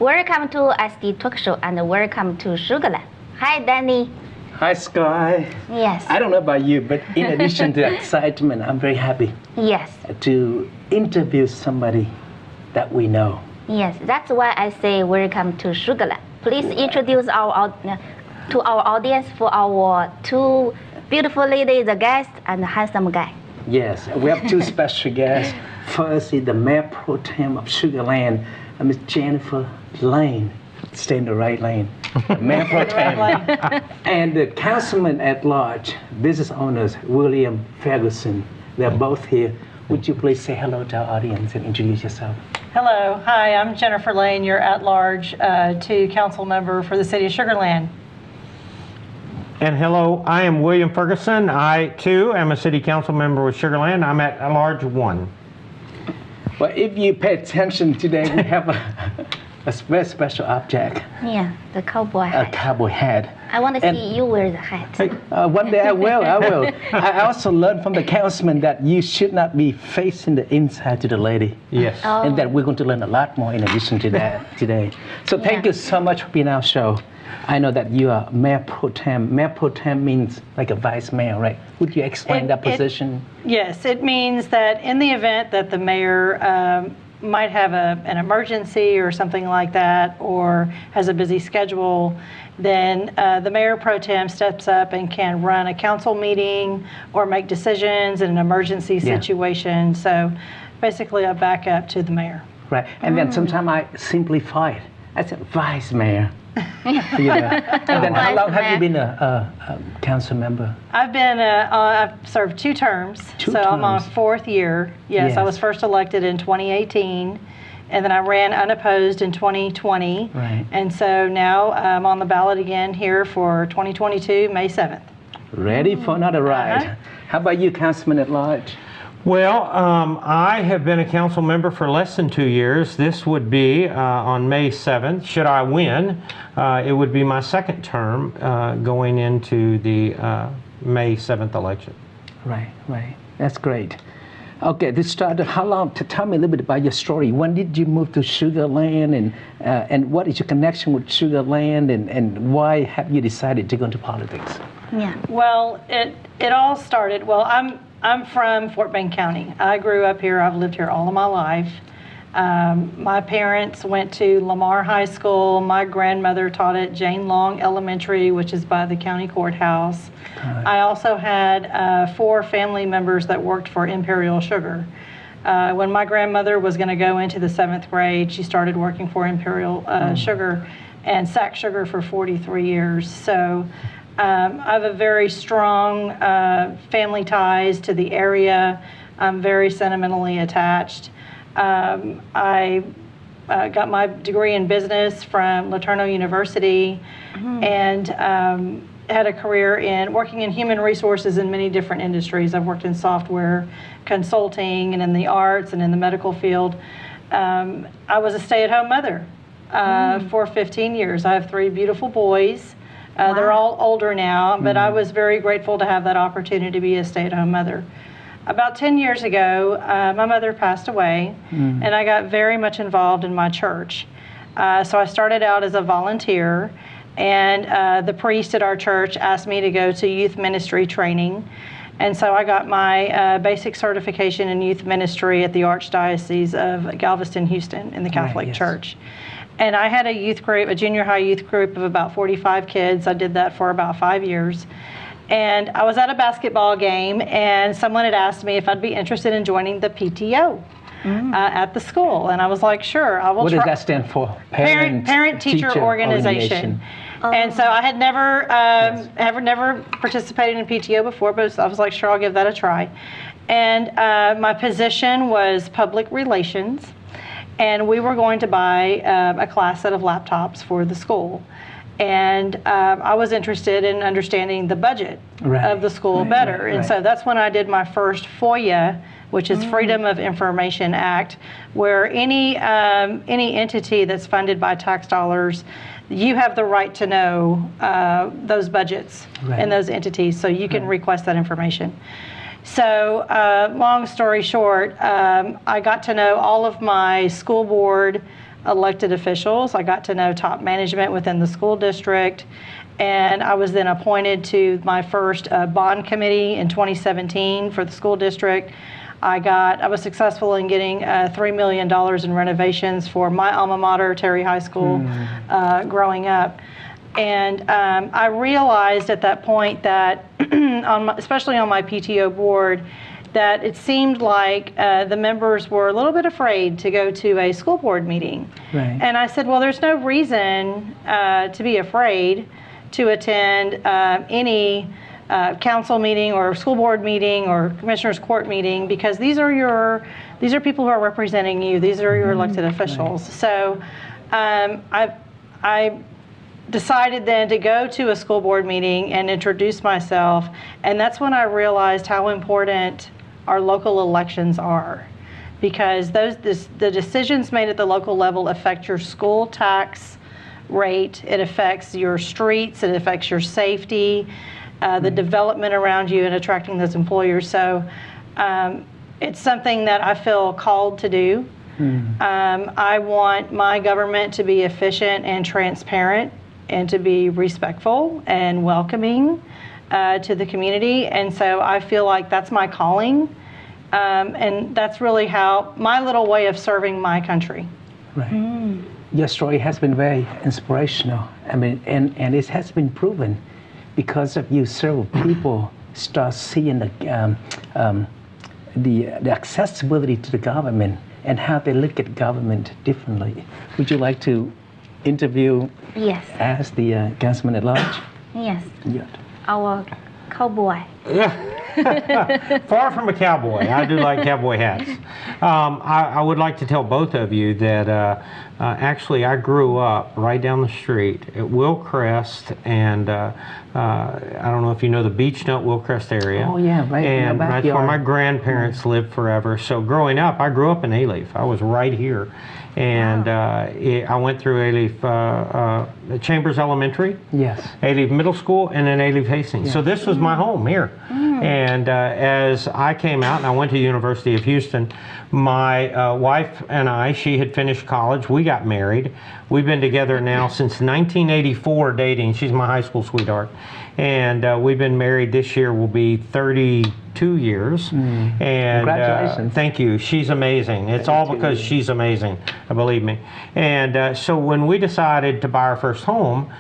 Welcome to SD Talk Show and welcome to Sugarland. Hi, Danny. Hi, Sky. Yes. I don't know about you, but in addition to excitement, I'm very happy Yes. to interview somebody that we know. Yes, that's why I say welcome to Sugarland. Please introduce to our audience for our two beautiful ladies, the guest and the handsome guy. Yes, we have two special guests. First is the Mayor Pro Tem of Sugarland, Ms. Jennifer Lane. Stay in the right lane. Mayor Pro Tem. And the Councilman at Large, business owners, William Ferguson. They're both here. Would you please say hello to our audience and introduce yourself? Hello, hi, I'm Jennifer Lane, your at-large council member for the city of Sugarland. And hello, I am William Ferguson. I too am a city council member with Sugarland. I'm at large 1. Well, if you pay attention today, we have a very special object. Yeah, the cowboy A hat. cowboy hat. I want to see you wear the hat. One day I will. I also learned from the councilman that you should not be facing the inside to the lady. Yes. Oh. And that we're going to learn a lot more in addition to that today. So thank you so much for being on our show. I know that you are Mayor Pro Tem. Mayor Pro Tem means like a vice mayor, right? Would you explain that position? Yes, it means that in the event that the mayor might have an emergency or something like that, or has a busy schedule, then the Mayor Pro Tem steps up and can run a council meeting or make decisions in an emergency situation. So basically a backup to the mayor. Right. And then sometimes I simplify it. I said vice mayor. And then how long have you been a council member? I've served 2 terms. Two I'm on terms. 4th year. Yes, I was first elected in 2018, and then I ran unopposed in 2020. Right. And so now I'm on the ballot again here for 2022, May 7th. Ready for another ride. How about you, Councilman at Large? Well, I have been a council member for less than 2 years. This would be on May 7th. Should I win, it would be my 2nd term going into the May 7th election. Right. That's great. Okay, to start, tell me a little bit about your story. When did you move to Sugarland, and what is your connection with Sugarland, and why have you decided to go into politics? Yeah. Well, it all started, I'm from Fort Bend County. I grew up here. I've lived here all of my life. My parents went to Lamar High School. My grandmother taught at Jane Long Elementary, which is by the county courthouse. I also had 4 family members that worked for Imperial Sugar. When my grandmother was going to go into the 7th grade, she started working for Imperial Sugar and Sac Sugar for 43 years. So I have a very strong family ties to the area. I'm very sentimentally attached. I got my degree in business from LeTourneau University and had a career in working in human resources in many different industries. I've worked in software, consulting, and in the arts and in the medical field. I was a stay-at-home mother for 15 years. I have 3 beautiful boys. They're all older now, but I was very grateful to have that opportunity to be a stay-at-home mother. About 10 years ago, my mother passed away, and I got very much involved in my church. So I started out as a volunteer, and the priest at our church asked me to go to youth ministry training. And so I got my basic certification in youth ministry at the Archdiocese of Galveston, Houston, in the Catholic Church. And I had a youth group, a junior high youth group of about 45 kids. I did that for about 5 years. And I was at a basketball game, and someone had asked me if I'd be interested in joining the PTO at the school. And I was like, sure, I will try. What does that stand for? Parent-Teacher Organization. And so I had never participated in PTO before, but I was like, sure, I'll give that a try. And my position was public relations. And we were going to buy a class set of laptops for the school. And I was interested in understanding the budget of the school better. And so that's when I did my first FOIA, which is Freedom of Information Act, where any entity that's funded by tax dollars, you have the right to know those budgets in those entities, so you can request that information. So long story short, I got to know all of my school board elected officials. I got to know top management within the school district. And I was then appointed to my first bond committee in 2017 for the school district. I was successful in getting $3 million in renovations for my alma mater, Terry High School, growing up. And I realized at that point that, especially on my PTO board, that it seemed like the members were a little bit afraid to go to a school board meeting. Right. And I said, well, there's no reason to be afraid to attend any council meeting or school board meeting or commissioners court meeting, because these are people who are representing you. These are your elected officials. Right. So I decided then to go to a school board meeting and introduce myself, and that's when I realized how important our local elections are, because the decisions made at the local level affect your school tax rate, it affects your streets, it affects your safety, the development around you and attracting those employers. So it's something that I feel called to do. I want my government to be efficient and transparent and to be respectful and welcoming to the community. And so I feel like that's my calling. And that's really how my little way of serving my country. Right. Your story has been very inspirational. I mean, and it has been proven because of you. Several people start seeing the accessibility to the government and how they look at government differently. Would you like to interview? Yes. As the councilman at large? Yes. Yeah. Our cowboy. Far from a cowboy. I do like cowboy hats. I would like to tell both of you that actually I grew up right down the street at Willcrest, and I don't know if you know the Beach Nut Willcrest area. Oh yeah, right. And that's where my grandparents lived forever. So growing up, I grew up in Alief. I was right here. And I went through Alief Chambers Elementary, yes, Alief Middle School, and then Alief Hastings. Yes. So this was my home here. And as I came out and I went to the University of Houston, my wife and I, she had finished college. We got married. We've been together now since 1984 dating. She's my high school sweetheart. And we've been married this year will be 32 years. And congratulations. Thank you. She's amazing. It's all because she's amazing, believe me. And so when we decided to buy our first home,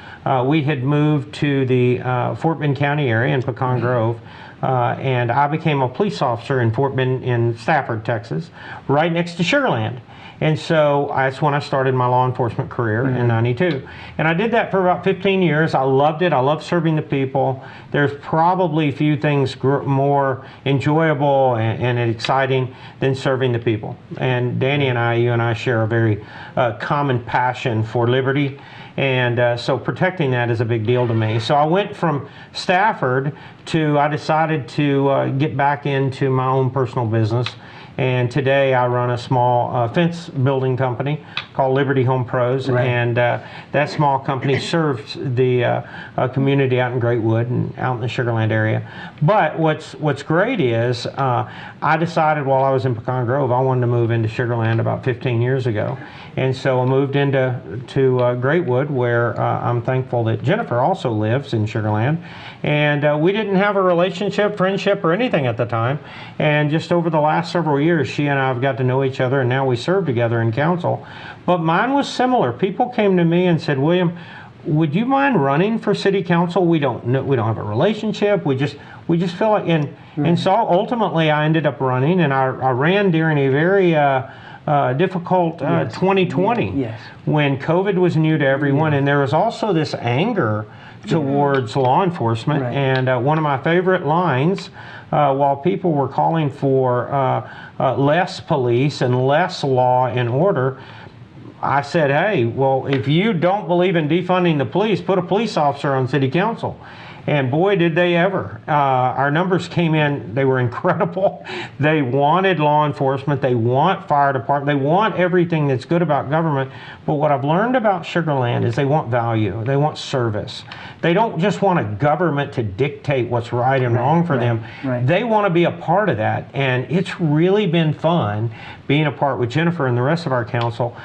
we had moved to the Fort Bend County area in Pecan Grove. And I became a police officer in Fort Bend in Stafford, Texas, right next to Sugarland. And so that's when I started my law enforcement career in '92. And I did that for about 15 years. I loved it. I loved serving the people. There's probably few things more enjoyable and exciting than serving the people. And Danny and I, you and I share a very common passion for liberty. And so protecting that is a big deal to me. So I went from Stafford to, I decided to get back into my own personal business. And today I run a small fence building company called Liberty Home Pros. Right. And that small company serves the community out in Greatwood and out in the Sugarland area. But what's great is I decided while I was in Pecan Grove I wanted to move into Sugarland about 15 years ago. And so I moved into Greatwood, where I'm thankful that Jennifer also lives in Sugarland. And we didn't have a relationship, friendship, or anything at the time. And just over the last several years, she and I have got to know each other, and now we serve together in council. But mine was similar. People came to me and said, William, would you mind running for city council? We don't have a relationship. We just feel like, and so ultimately I ended up running, and I ran during a very difficult 2020 when COVID was new to everyone, and there was also this anger towards law enforcement. Right. And one of my favorite lines, while people were calling for less police and less law and order, I said, hey, well, if you don't believe in defunding the police, put a police officer on city council. And boy, did they ever. Our numbers came in, they were incredible. They wanted law enforcement, they want fire department, they want everything that's good about government. But what I've learned about Sugarland is they want value, they want service. They don't just want a government to dictate what's right and wrong for them. Right. They want to be a part of that. And it's really been fun being a part with Jennifer and the rest of our council.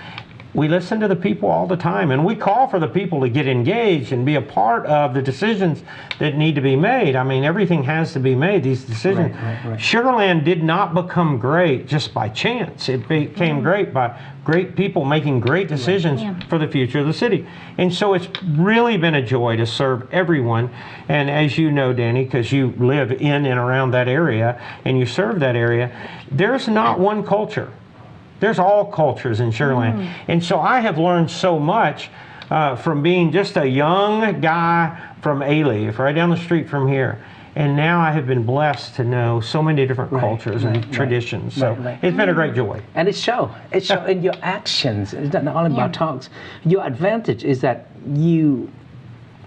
we listen to the people all the time, and we call for the people to get engaged and be a part of the decisions that need to be made. I mean, everything has to be made, these decisions. Right. Sugar Land did not become great just by chance. It became great by great people making great decisions for the future of the city. And so it's really been a joy to serve everyone. And as you know, Danny, because you live in and around that area and you serve that area, there's not one culture. There's all cultures in Sugar Land. And so I have learned so much from being just a young guy from Alief, right down the street from here. And now I have been blessed to know so many different cultures and traditions. So it's been a great joy. And it shows in your actions. It's not only about talks. Your advantage is that you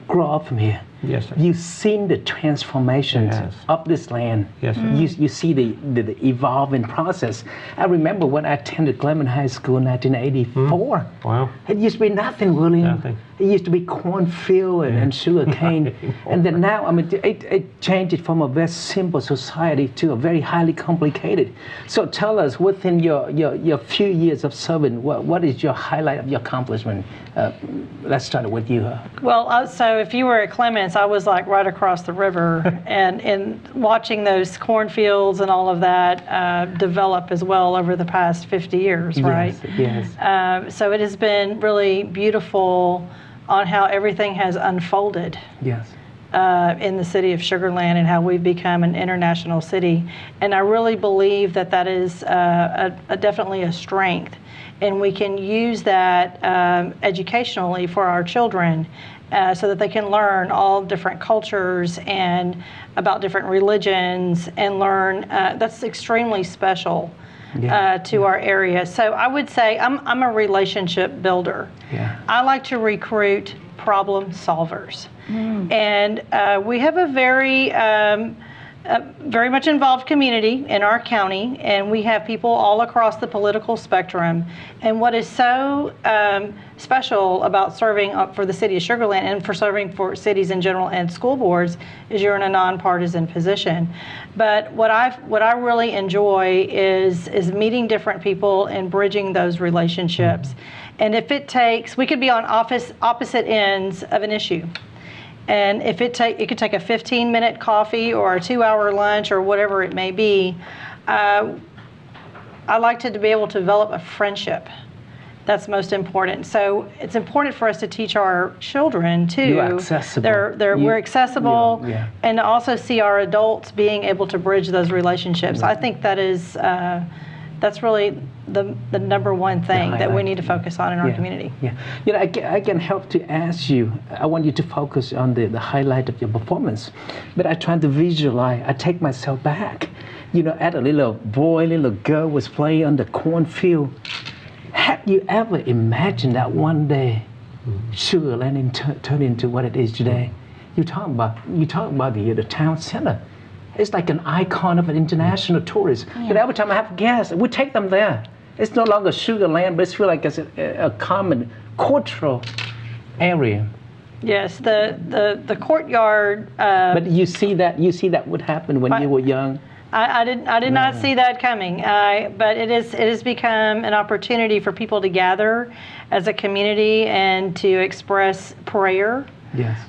grow up from here. Yes, sir. You've seen the transformations of this land. Yes, sir. You see the evolving process. I remember when I attended Clement High School in 1984. Wow. It used to be nothing, William. Nothing. It used to be cornfield and sugar cane. And then now, I mean, it changed from a very simple society to a very highly complicated. So tell us, within your few years of serving, what is your highlight of your accomplishment? Let's start with you. Well, so if you were at Clements, I was like right across the river, and watching those cornfields and all of that develop as well over the past 50 years, right? Yes. So it has been really beautiful on how everything has unfolded. Yes. In the city of Sugar Land and how we've become an international city. And I really believe that that is definitely a strength. And we can use that educationally for our children so that they can learn all different cultures and about different religions and learn. That's extremely special to our area. So I would say I'm a relationship builder. Yeah. I like to recruit problem solvers. And we have a very much involved community in our county, and we have people all across the political spectrum. And what is so special about serving for the city of Sugar Land and for serving for cities in general and school boards is you're in a nonpartisan position. But what I really enjoy is meeting different people and bridging those relationships. And if it takes, we could be on opposite ends of an issue. And if it could take a 15-minute coffee or a 2-hour lunch or whatever it may be, I like to be able to develop a friendship. That's most important. So it's important for us to teach our children too. You're accessible. We're accessible, and to also see our adults being able to bridge those relationships. I think that is that's really the number one thing that we need to focus on in our community. Yeah, you know, I can help to ask you. I want you to focus on the highlight of your performance, but I try to visualize. I take myself back. You know, as a little boy, little girl was playing on the cornfield. Have you ever imagined that one day Sugar Land turn into what it is today? You talk about the town center. It's like an icon of an international tourist. You know, every time I have guests, we take them there. It's no longer Sugar Land, but it's feel like it's a common cultural area. Yes, the courtyard. But you see that would happen when you were young. I did not see that coming. But it has become an opportunity for people to gather as a community and to express prayer. Yes.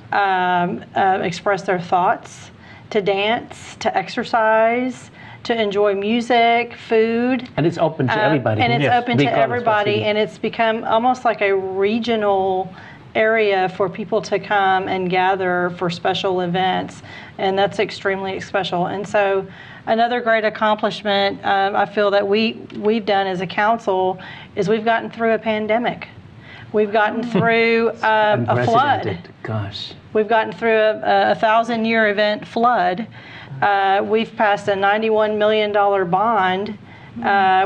Express their thoughts, to dance, to exercise, to enjoy music, food. And it's open to everybody. And it's open to everybody, and it's become almost like a regional area for people to come and gather for special events, and that's extremely special. And so another great accomplishment I feel that we've done as a council is we've gotten through a pandemic. We've gotten through a flood. Gosh. We've gotten through a 1,000-year event flood. We've passed a $91 million bond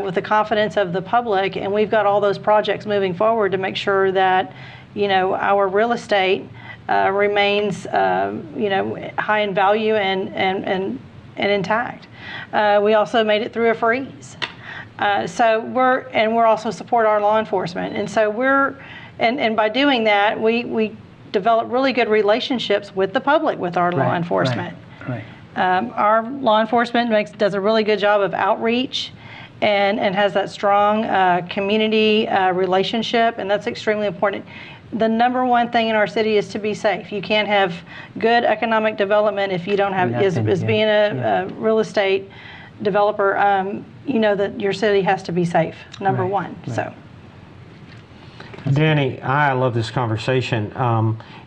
with the confidence of the public, and we've got all those projects moving forward to make sure that, you know, our real estate remains, you know, high in value and intact. We also made it through a freeze. So we're also support our law enforcement, and so and by doing that, we develop really good relationships with the public, with our law enforcement. Right. Our law enforcement does a really good job of outreach and has that strong community relationship, and that's extremely important. The number one thing in our city is to be safe. You can't have good economic development if you don't have, as being a real estate developer, you know that your city has to be safe, number one. So. Danny, I love this conversation,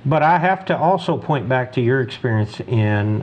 but I have to also point back to your experience in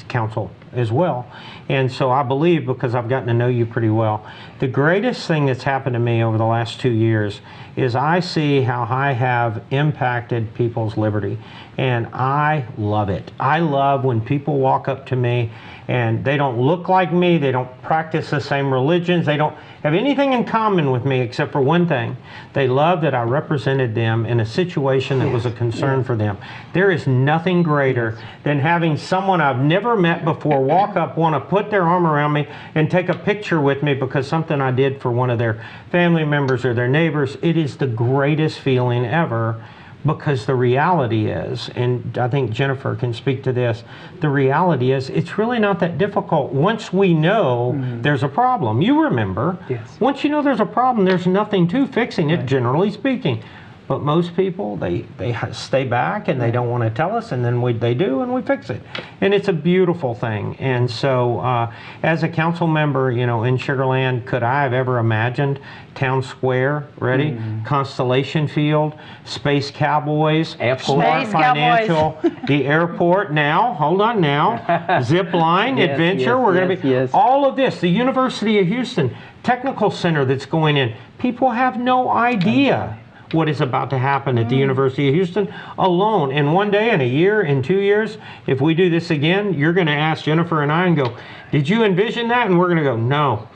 council as well. And so I believe, because I've gotten to know you pretty well, the greatest thing that's happened to me over the last 2 years is I see how I have impacted people's liberty, and I love it. I love when people walk up to me and they don't look like me, they don't practice the same religions, they don't have anything in common with me except for one thing. They love that I represented them in a situation that was a concern for them. There is nothing greater than having someone I've never met before walk up, want to put their arm around me and take a picture with me because something I did for one of their family members or their neighbors. It is the greatest feeling ever. Because the reality is, and I think Jennifer can speak to this, the reality is it's really not that difficult once we know there's a problem. You remember, once you know there's a problem, there's nothing to fixing it, generally speaking. But most people, they stay back and they don't want to tell us, and then they do, and we fix it. And it's a beautiful thing. And so as a council member, you know, in Sugar Land, could I have ever imagined Town Square, ready? Constellation Field, Space Cowboys, Smart Financial, the airport now, hold on now, Zip Line, Adventure, we're going to be, all of this, the University of Houston, Technical Center that's going in. People have no idea what is about to happen at the University of Houston alone. And one day, in a year, in 2 years, if we do this again, you're going to ask Jennifer and I and go, did you envision that? And we're going to go, no.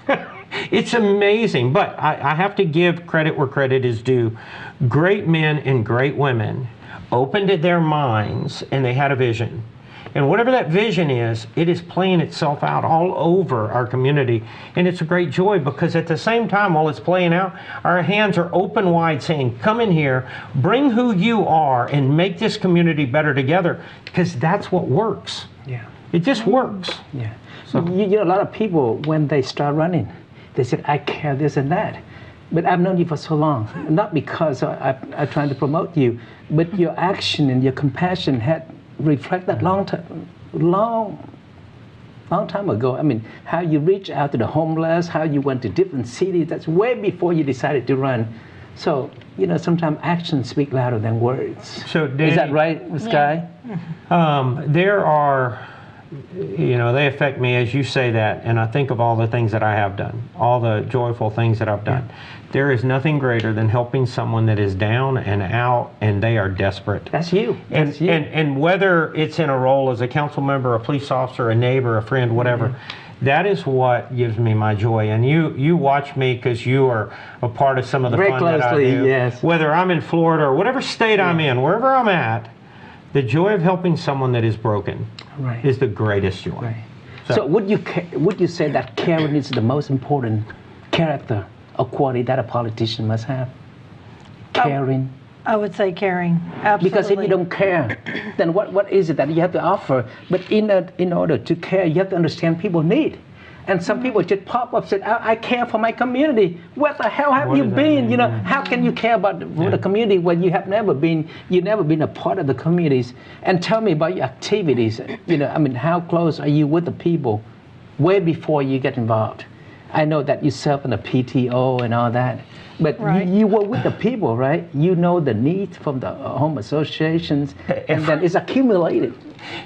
It's amazing. But I have to give credit where credit is due. Great men and great women opened their minds and they had a vision. And whatever that vision is, it is playing itself out all over our community. And it's a great joy because at the same time, while it's playing out, our hands are open wide saying, come in here, bring who you are, and make this community better together, because that's what works. Yeah. It just works. Yeah. So you know, a lot of people, when they start running, they said, I care this and that. But I've known you for so long, not because I'm trying to promote you, but your action and your compassion had reflect that long time ago. I mean, how you reach out to the homeless, how you went to different cities, that's way before you decided to run. So, you know, sometimes actions speak louder than words. So, Danny, is that right, Sky? There are, you know, they affect me as you say that, and I think of all the things that I have done, all the joyful things that I've done. There is nothing greater than helping someone that is down and out and they are desperate. That's you. That's you. And whether it's in a role as a council member, a police officer, a neighbor, a friend, whatever, that is what gives me my joy. And you watch me because you are a part of some of the very fun closely, that I do. Yes. Whether I'm in Florida or whatever state I'm in, wherever I'm at, the joy of helping someone that is broken is the greatest joy. Right. So would you say that caring is the most important character or quality that a politician must have? Caring. I would say caring, absolutely. Because if you don't care, then what is it that you have to offer? But in order to care, you have to understand people's need. And some people just pop up and say, I care for my community. Where the hell have you been? You know, how can you care about the community when you have never been a part of the communities? And tell me about your activities. You know, I mean, how close are you with the people way before you get involved? I know that you serve in the PTO and all that, but you were with the people, right? You know the needs from the home associations, and then it's accumulated.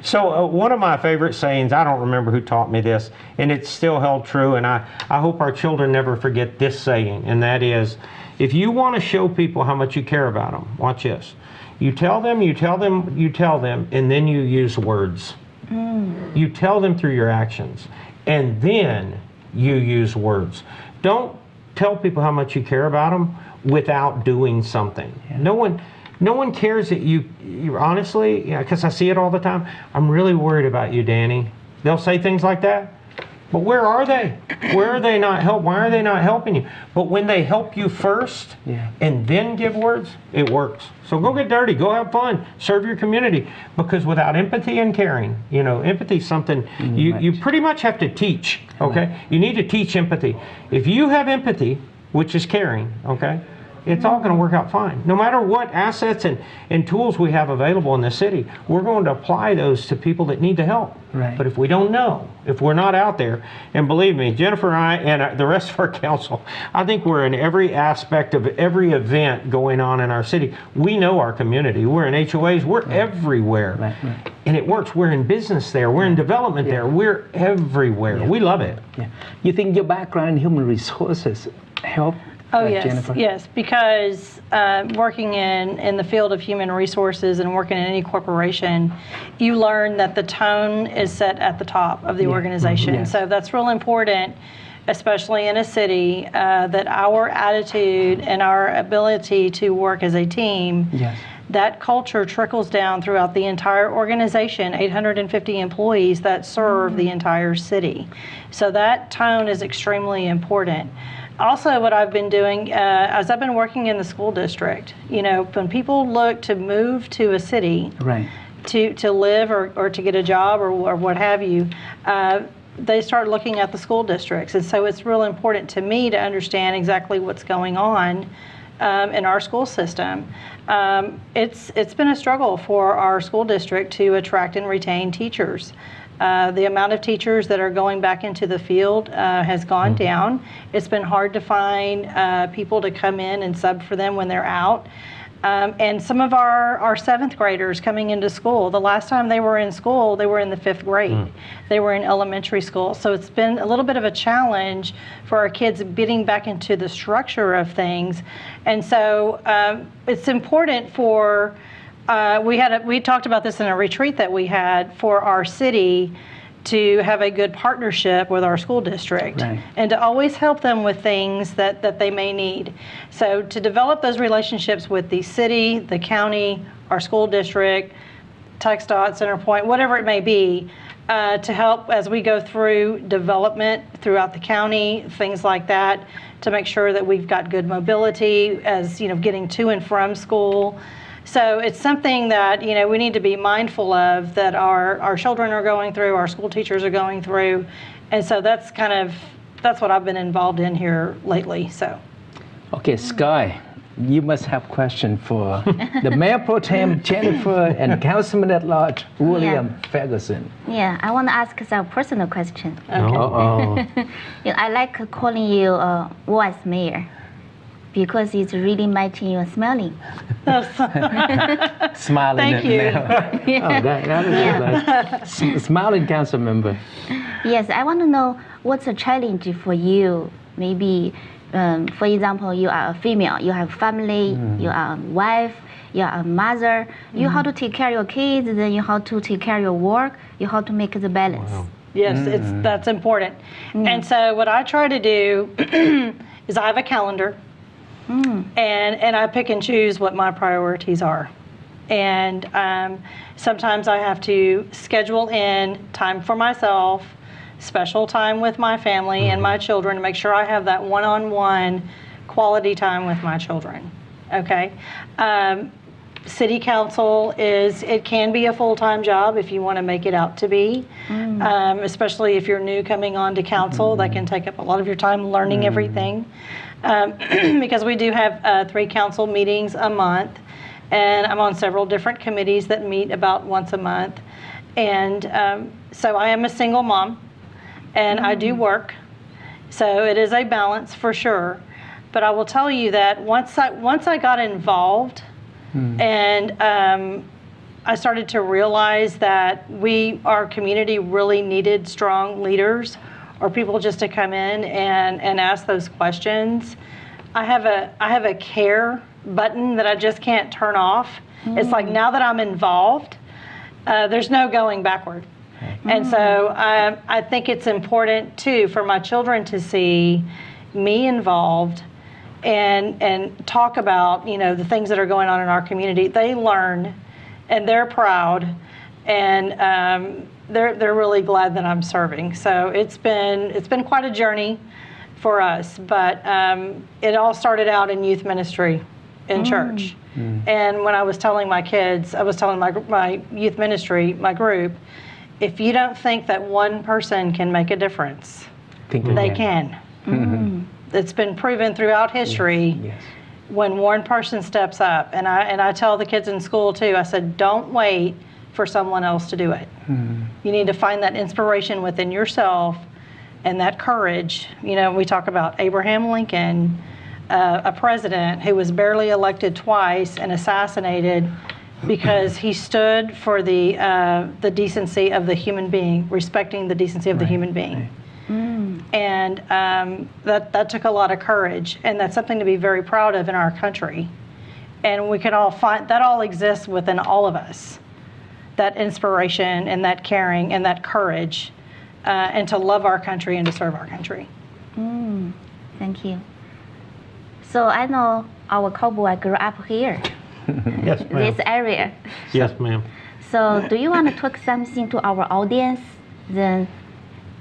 So one of my favorite sayings, I don't remember who taught me this, and it's still held true, and I hope our children never forget this saying, and that is, if you want to show people how much you care about them, watch this. You tell them, and then you use words. You tell them through your actions, and then you use words. Don't tell people how much you care about them without doing something. Yeah. No one cares that you honestly, because I see it all the time. I'm really worried about you, Danny. They'll say things like that. But where are they? Where are they not help? Why are they not helping you? But when they help you first and then give words, it works. So go get dirty, go have fun, serve your community. Because without empathy and caring, empathy is something you pretty much have to teach, okay? You need to teach empathy. If you have empathy, which is caring, okay, it's all going to work out fine. No matter what assets and tools we have available in the city, we're going to apply those to people that need the help. Right. But if we don't know, if we're not out there, and believe me, Jennifer and I and the rest of our council, I think we're in every aspect of every event going on in our city. We know our community. We're in HOAs. We're everywhere. Right. And it works. We're in business there. We're in development there. We're everywhere. We love it. Yeah. You think your background in human resources help? Oh, yes, Jennifer? yes, because working in the field of human resources and working in any corporation, you learn that the tone is set at the top of the organization. Yes. So that's real important, especially in a city, that our attitude and our ability to work as a team, that culture trickles down throughout the entire organization, 850 employees that serve the entire city. So that tone is extremely important. Also, what I've been doing, as I've been working in the school district, when people look to move to a city to live or to get a job or what have you, they start looking at the school districts. And so it's real important to me to understand exactly what's going on in our school system. It's been a struggle for our school district to attract and retain teachers. The amount of teachers that are going back into the field has gone down. It's been hard to find people to come in and sub for them when they're out. And some of our seventh graders coming into school, the last time they were in school, they were in the 5th grade. They were in elementary school. So it's been a little bit of a challenge for our kids getting back into the structure of things. And so it's important for we talked about this in a retreat that we had for our city to have a good partnership with our school district and to always help them with things that they may need. So to develop those relationships with the city, the county, our school district, TxDOT, CenterPoint, whatever it may be, to help as we go through development throughout the county, things like that, to make sure that we've got good mobility as getting to and from school. So it's something that we need to be mindful of, that our children are going through, our school teachers are going through, and so that's what I've been involved in here lately. So, okay, Sky, you must have question for the Mayor Pro Tem Jennifer and Councilman at Large William Ferguson. Yeah, I want to ask some personal question. okay. I like calling you Vice Mayor, because it's really matching your smiling. Smiling. Thank you. That is nice. Smiling council member. Yes, I want to know what's a challenge for you. Maybe, for example, you are a female, you have family, you are a wife, you are a mother. You have to take care of your kids, then you have to take care of your work, you have to make the balance. Wow. Yes, that's important. And so what I try to do is I have a calendar. And I pick and choose what my priorities are. And sometimes I have to schedule in time for myself, special time with my family and my children to make sure I have that one-on-one quality time with my children. Okay? City council it can be a full-time job if you want to make it out to be, especially if you're new coming on to council. That can take up a lot of your time learning everything. Because we do have 3 council meetings a month, and I'm on several different committees that meet about once a month. And so I am a single mom, and I do work. So it is a balance for sure. But I will tell you that once I got involved and I started to realize that our community really needed strong leaders, or people just to come in and ask those questions. I have a care button that I just can't turn off. It's like, now that I'm involved, there's no going backward. And so I think it's important too for my children to see me involved and talk about the things that are going on in our community. They learn, and they're proud, and they're really glad that I'm serving. So it's been quite a journey for us, but it all started out in youth ministry in church. And when I was telling my kids, I was telling my youth ministry, my group, if you don't think that one person can make a difference, they can. It's been proven throughout history. Yes. When one person steps up, and I tell the kids in school too, I said, don't wait for someone else to do it. You need to find that inspiration within yourself and that courage. You know, we talk about Abraham Lincoln, a president who was barely elected twice and assassinated because he stood for the decency of the human being, respecting the decency of the human being. And that took a lot of courage, and that's something to be very proud of in our country. And we can all find that all exists within all of us, that inspiration and that caring and that courage, and to love our country and to serve our country. Thank you. So I know our cowboy grew up here, Yes, ma'am. this area. Yes, ma'am. So do you want to talk something to our audience? Then,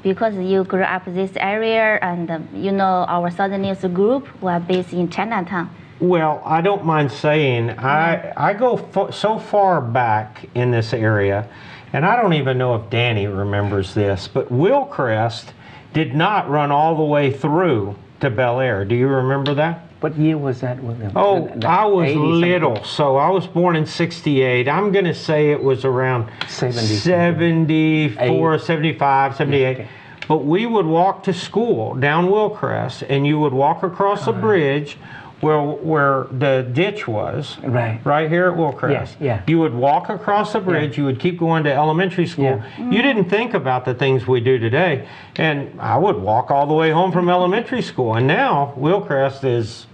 because you grew up this area, and you know our Southern News group, we are based in Chinatown. Well, I don't mind saying, I go so far back in this area, and I don't even know if Danny remembers this, but Willcrest did not run all the way through to Bel Air. Do you remember that? What year was that, William? Oh, I was 80 something? little, so I was born in 68. I'm going to say it was around 74, 75, 78. Okay. But we would walk to school down Willcrest, and you would walk across a bridge where the ditch was, right here at Willcrest. Yes, yeah. You would walk across the bridge, you would keep going to elementary school. You didn't think about the things we do today. And I would walk all the way home from elementary school. And now Willcrest is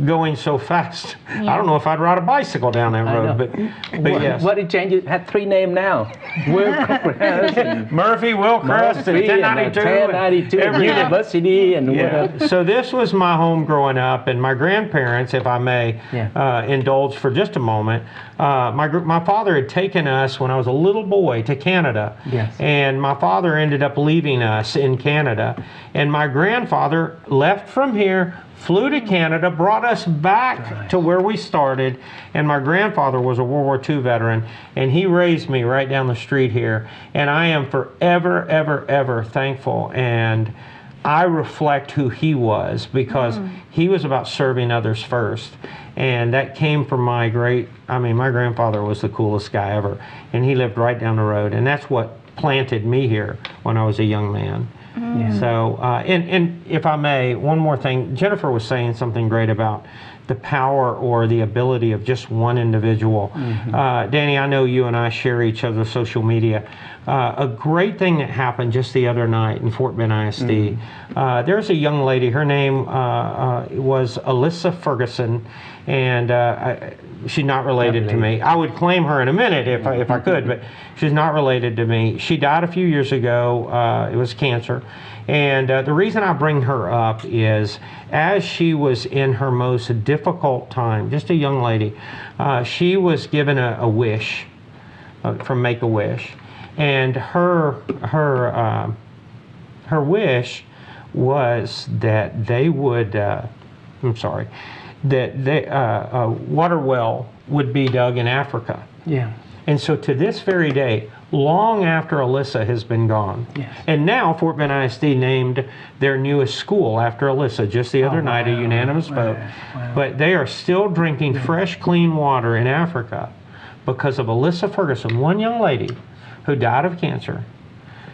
going so fast. I don't know if I'd ride a bicycle down that road, but yes. What did change? It had 3 names now. Willcrest, Murphy, Willcrest, and 1092. University, and whatever. So this was my home growing up, and my grandparents, if I may indulge for just a moment, my father had taken us when I was a little boy to Canada. Yes. And my father ended up leaving us in Canada. And my grandfather left from here, flew to Canada, brought us back to where we started, and my grandfather was a World War II veteran, and he raised me right down the street here, and I am forever, ever, ever thankful, and I reflect who he was, because he was about serving others first, and that came from my grandfather was the coolest guy ever, and he lived right down the road, and that's what planted me here when I was a young man. So, and if I may, one more thing. Jennifer was saying something great about the power or the ability of just one individual. Danny, I know you and I share each other's social media. A great thing that happened just the other night in Fort Bend ISD. There's a young lady, her name was Alyssa Ferguson, and she's not related to me. I would claim her in a minute if I could, but she's not related to me. She died a few years ago. It was cancer. And the reason I bring her up is, as she was in her most difficult time, just a young lady, she was given a wish from Make-A-Wish. And her wish was that they would, a water well would be dug in Africa. Yeah. And so to this very day, long after Alyssa has been gone, and now Fort Bend ISD named their newest school after Alyssa, just the other night, a unanimous vote. But they are still drinking fresh, clean water in Africa because of Alyssa Ferguson, one young lady who died of cancer.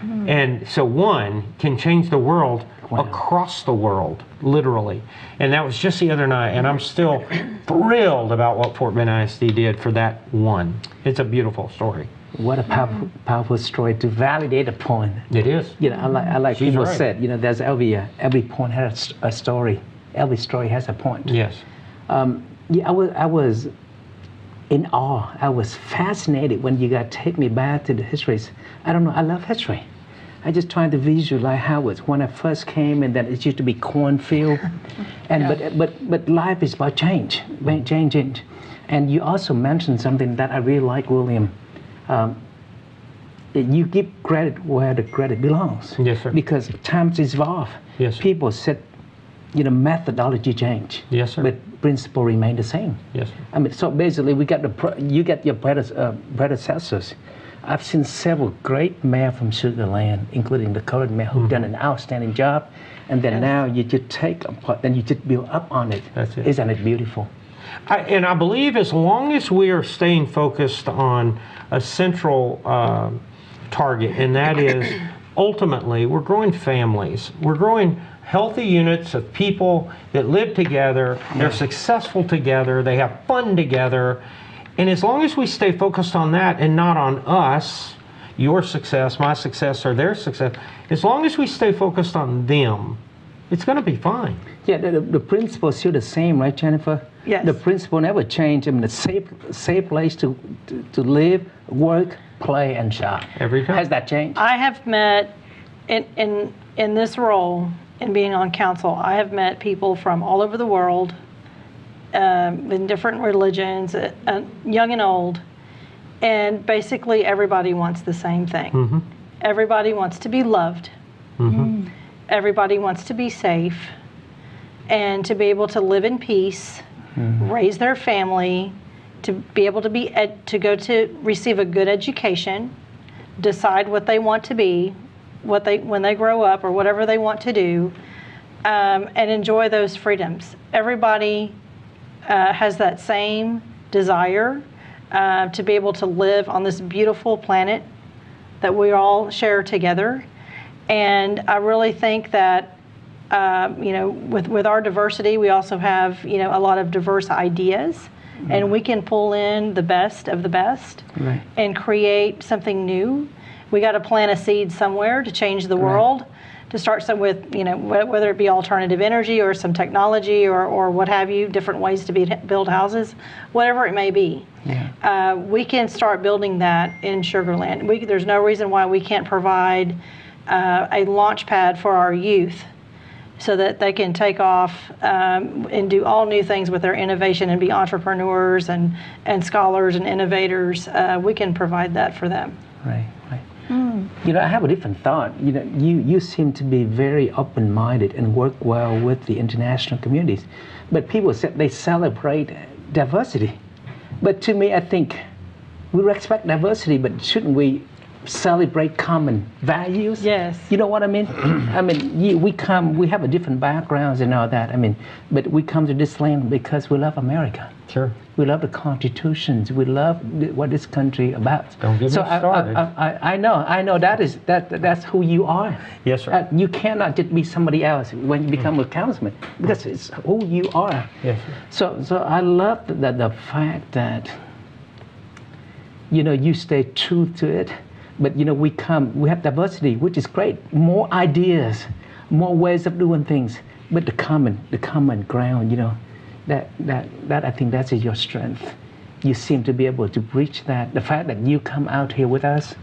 And so one can change the world across the world, literally. And that was just the other night, and I'm still thrilled about what Fort Bend ISD did for that one. It's a beautiful story. What a powerful story to validate a point. It is. You know, I like She's people right. said, you know, there's every point has a story. Every story has a point. Yes. I was in awe. I was fascinated when you got take me back to the histories. I don't know, I love history. I just trying to visualize how it was when I first came, and then it used to be cornfield. And but life is about change. And you also mentioned something that I really like, William. you give credit where the credit belongs. Yes, sir. Because times evolve. Yes, sir. People said, methodology change. Yes, sir. But principle remain the same. Yes, sir. I mean, so basically, you get your predecessors. I've seen several great mayors from Sugar Land, including the current mayor, who've done an outstanding job. And then now you just take apart, then you just build up on it. That's it. Isn't it beautiful? And I believe as long as we are staying focused on a central target, and that is ultimately we're growing families. We're growing healthy units of people that live together, they're successful together, they have fun together. And as long as we stay focused on that and not on us, your success, my success, or their success, as long as we stay focused on them, it's going to be fine. Yeah, the principle is still the same, right, Jennifer? Yes. The principle never changed. I mean, a safe place to live, work, play, and shop. Every time. Has that changed? I have met, in this role, in being on council, I have met people from all over the world, in different religions, young and old, and basically everybody wants the same thing. Mm-hmm. Everybody wants to be loved. Mm-hmm. Everybody wants to be safe and to be able to live in peace, raise their family, to be able to to go to receive a good education, decide what they want to be, when they grow up, or whatever they want to do, and enjoy those freedoms. Everybody has that same desire to be able to live on this beautiful planet that we all share together. And I really think that, with our diversity, we also have, a lot of diverse ideas, and we can pull in the best of the best and create something new. We got to plant a seed somewhere to change the world, to start some with, whether it be alternative energy or some technology or what have you, different ways to build houses, whatever it may be. Yeah. We can start building that in Sugar Land. There's no reason why we can't provide a launch pad for our youth so that they can take off and do all new things with their innovation and be entrepreneurs and scholars and innovators. We can provide that for them. Right. I have a different thought. You seem to be very open-minded and work well with the international communities. But people said they celebrate diversity. But to me, I think we respect diversity, but shouldn't we celebrate common values? Yes. You know what I mean? We have a different backgrounds and all that. But we come to this land because we love America. Sure. We love the constitutions. We love what this country about. Don't get me started. I know that's who you are. Yes, sir. You cannot just be somebody else when you become a councilman, because it's who you are. Yes, sir. So I love the fact that you stay true to it. But we have diversity, which is great. More ideas, more ways of doing things. But the common ground, that I think that is your strength. You seem to be able to reach that. The fact that you come out here with us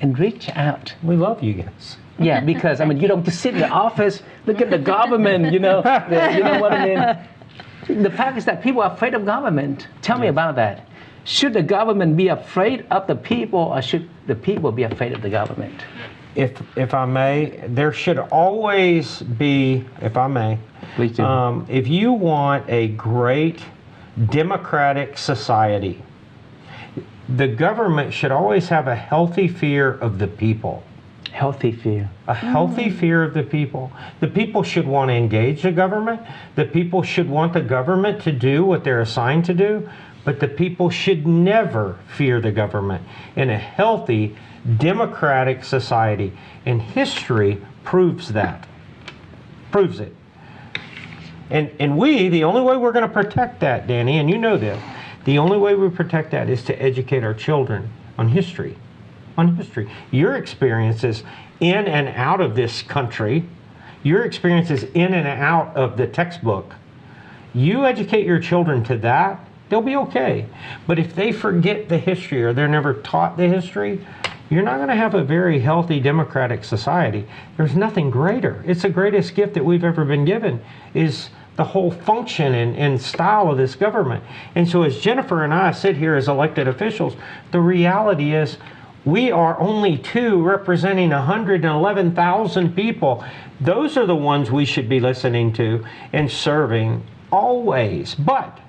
and reach out. We love you guys. Yeah, because you don't just sit in the office, look at the government, you know what I mean? The fact is that people are afraid of government. Tell me about that. Should the government be afraid of the people, or should the people be afraid of the government? If I may, there should always be, if I may, Please do. If you want a great democratic society, the government should always have a healthy fear of the people. Healthy fear. A healthy fear of the people. The people should want to engage the government. The people should want the government to do what they're assigned to do. But the people should never fear the government. In a healthy, democratic society, and history proves that. Proves it. And the only way we're going to protect that, Danny, and you know this, the only way we protect that is to educate our children on history. On history. Your experiences in and out of this country, your experiences in and out of the textbook, you educate your children to that, they'll be okay. But if they forget the history or they're never taught the history, you're not going to have a very healthy democratic society. There's nothing greater. It's the greatest gift that we've ever been given, is the whole function and style of this government. And so as Jennifer and I sit here as elected officials, the reality is We are only two representing 111,000 people. Those are the ones we should be listening to and serving always. But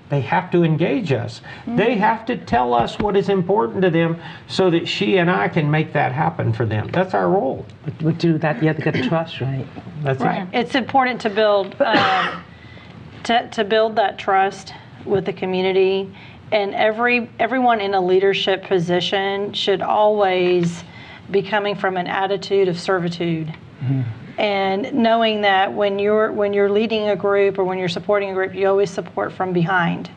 they have to engage us. They have to tell us what is important to them so that she and I can make that happen for them. That's our role. But to do that, you have to get trust, right? That's Right. it. It's important to build to build that trust with the community, and everyone in a leadership position should always be coming from an attitude of servitude. And knowing that when you're leading a group or when you're supporting a group, you always support from behind,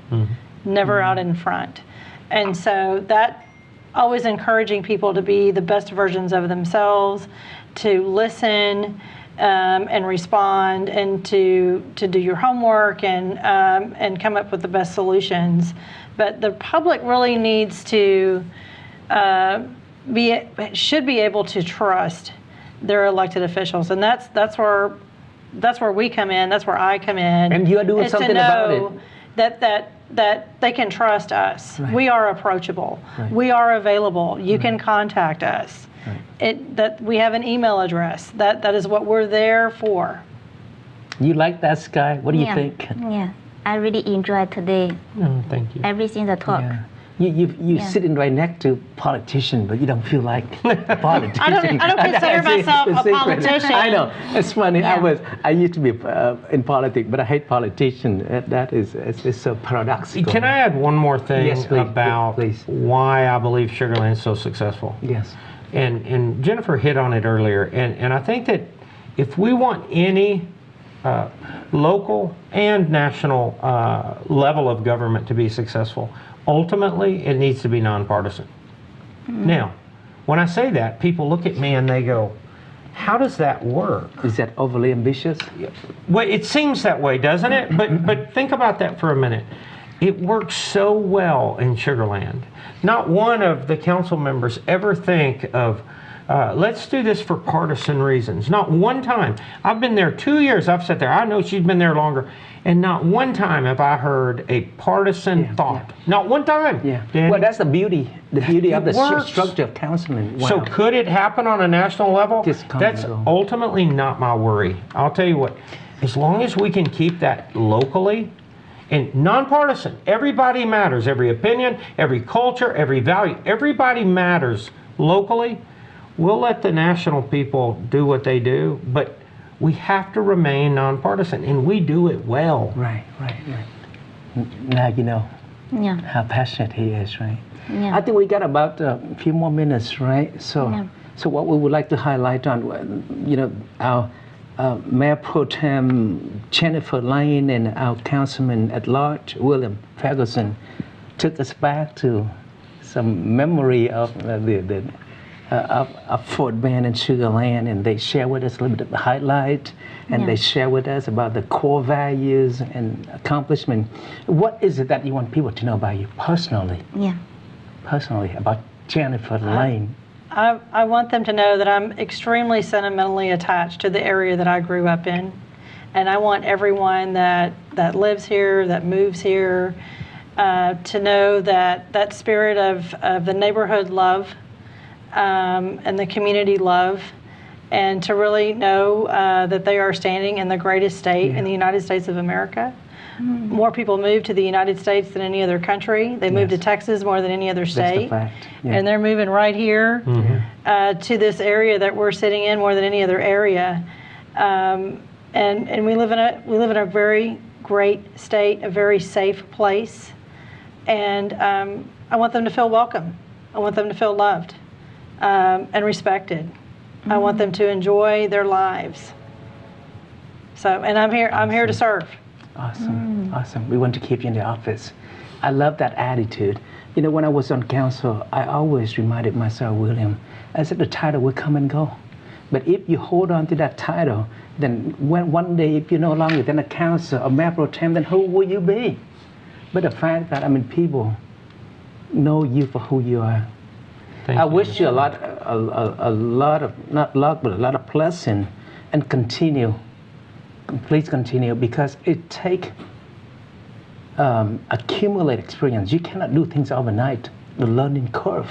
never out in front. And so that always encouraging people to be the best versions of themselves, to listen and respond, and to do your homework and come up with the best solutions. But the public really needs to should be able to trust their elected officials, and that's where we come in. That's where I come in. And you are doing something about it. That they can trust us. Right. We are approachable. Right. We are available. You can contact us. Right. That we have an email address. That is what we're there for. You like that, Sky? What do you Yeah. think? Yeah, I really enjoyed today. Oh, thank you. Every single talk. Yeah. You sitting right next to politician, but you don't feel like a politician. I don't consider See, myself the a secret. politician. I know. It's funny. Yeah. I used to be in politics, but I hate politicians. It's so paradoxical. Can I add one more thing Yes, please, about please. why I believe Sugar Land is so successful? Yes. And Jennifer hit on it earlier, and I think that if we want any local and national level of government to be successful, ultimately it needs to be nonpartisan. Now, when I say that, people look at me and they go, how does that work? Is that overly ambitious? Well, it seems that way, doesn't it? But think about that for a minute. It works so well in Sugar Land. Not one of the council members ever think of, let's do this for partisan reasons. Not one time. I've been there 2 years. I've sat there. I know she's been there longer. And not one time have I heard a partisan thought. Yeah. Not one time. Yeah. Danny. Well, that's the beauty of the works. structure of councilman. Wow. So could it happen on a national level? Just come That's and go. ultimately not my worry. I'll tell you what, as long as we can keep that locally and nonpartisan, everybody matters, every opinion, every culture, every value, everybody matters locally, we'll let the national people do what they do, but we have to remain nonpartisan, and we do it well. Right. Now you know Yeah. how passionate he is, right? Yeah. I think we got about a few more minutes, right? So, Yeah. so what we would like to highlight on, our Mayor Pro Tem Jennifer Lane and our Councilman at Large William Ferguson took us back to some memory of of Fort Bend and Sugar Land, and they share with us a little bit of the highlight, and they share with us about the core values and accomplishment. What is it that you want people to know about you personally? Yeah. Personally, about Jennifer Lane. I want them to know that I'm extremely sentimentally attached to the area that I grew up in. And I want everyone that lives here, that moves here, to know that spirit of the neighborhood love and the community love, and to really know that they are standing in the greatest state in the United States of America. More people move to the United States than any other country. They move to Texas more than any other state. That's the fact. Yeah. And they're moving right here to this area that we're sitting in more than any other area. And we live in a very great state, a very safe place. And I want them to feel welcome. I want them to feel loved and respected. I want them to enjoy their lives. So, and I'm here to serve. Awesome, awesome. We want to keep you in the office. I love that attitude. You know, when I was on council, I always reminded myself, William, I said the title will come and go. But if you hold on to that title, then when one day, if you're no longer within a council or mayor pro tem, then who will you be? But the fact that, people know you for who you are. I wish you a lot of, not luck, but a lot of blessing, and continue. Please continue, because it takes accumulate experience. You cannot do things overnight. The learning curve.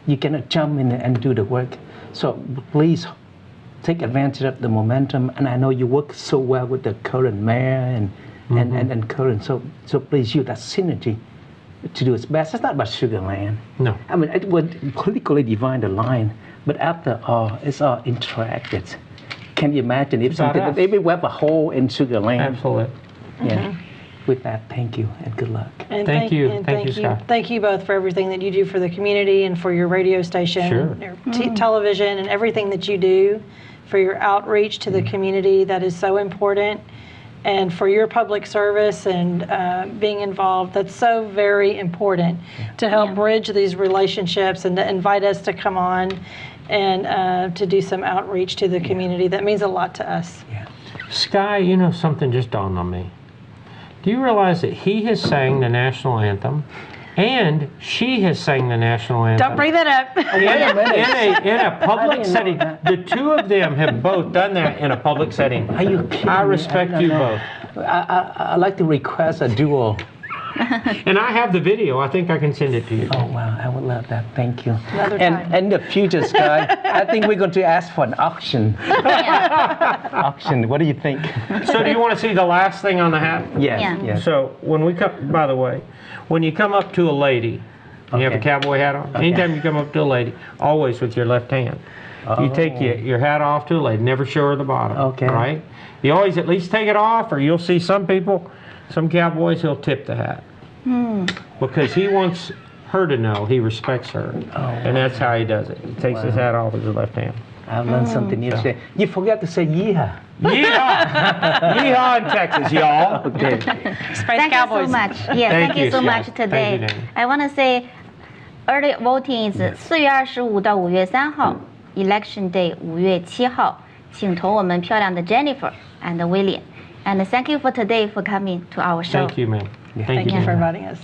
You cannot jump in and do the work. So please take advantage of the momentum. And I know you work so well with the current mayor and current. So please use that synergy to do its best. It's not about Sugar Land. No. I mean, it would politically divide the line, but after all, it's all interacted. Can you imagine if something, maybe we have a hole in Sugar Land? Absolutely. Yeah. With that, thank you and good luck. And Thank you, Scott. Thank you both for everything that you do for the community and for your radio station, Sure. your television, and everything that you do for your outreach to the community. That is so important. And for your public service and being involved, that's so very important to help bridge these relationships and to invite us to come on and to do some outreach to the community. That means a lot to us. Yeah. Sky, you know, something just dawned on me. Do you realize that he has sang the national anthem and she has sang the national anthem? Don't bring that up. In a public setting. The two of them have both done that in a public setting. Are you kidding I me? respect you both. I'd like to request a duo. And I have the video. I think I can send it to you. Oh, wow. I would love that. Thank you. Another time. And in the future, Sky, I think we're going to ask for an auction. Auction. What do you think? So do you want to see the last thing on the hat? Yes. Yeah. Yes. So when we come, by the way, when you come up to a lady, and you have a Okay. cowboy hat on. Anytime you come up to a lady, always with your left hand. You take your hat off to a lady, never show her the bottom. Okay. Right? You always at least take it off, or you'll see some people, some cowboys, he'll tip the hat. Because he wants her to know he respects her. And that's how he does it. He takes his hat off with his left hand. I've learned something new today. You forgot to say yeehaw. Yeehaw! Yeehaw in Texas, y'all. Okay. Space Thank Cowboys. you so much. Yeah, Thank thank you you, so Scott. much Thank today. you, Danny. I want to say early voting is 4月25到5月3号 ，Election Day 5月7号，请投我们漂亮的 Jennifer and William. And thank you for today for coming to our show. Thank you, man. Thank you for inviting us.